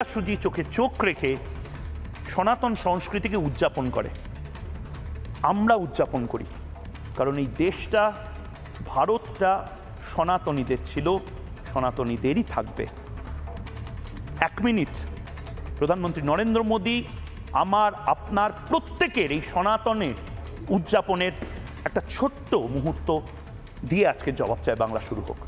সোজাসুজি চোখে চোখ রেখে সনাতন সংস্কৃতিকে উদযাপন করে। আমরা উদযাপন করি কারণ এই দেশটা, ভারতটা সনাতনীদের ছিল, সনাতনীদেরই থাকবে। এক মিনিট প্রধানমন্ত্রী নরেন্দ্র মোদী আমার আপনার প্রত্যেকের এই সনাতনের উদযাপনের একটা ছোট্ট মুহূর্ত দিয়ে আজকে জবাব চায় বাংলা শুরু হোক।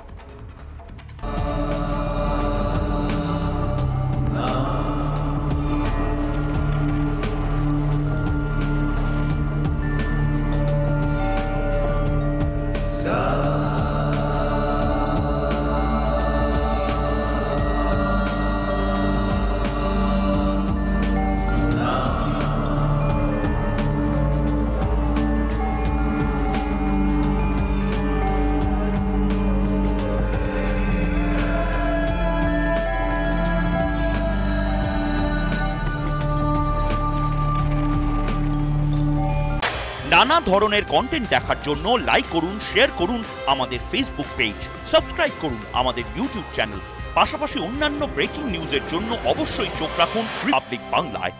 নানা ধরনের কন্টেন্ট দেখার জন্য লাইক করুন, শেয়ার করুন আমাদের ফেসবুক পেজ, সাবস্ক্রাইব করুন আমাদের ইউটিউব চ্যানেল। পাশাপাশি অন্যান্য ব্রেকিং নিউজের জন্য অবশ্যই চোখ রাখুন রিপাবলিক বাংলায়।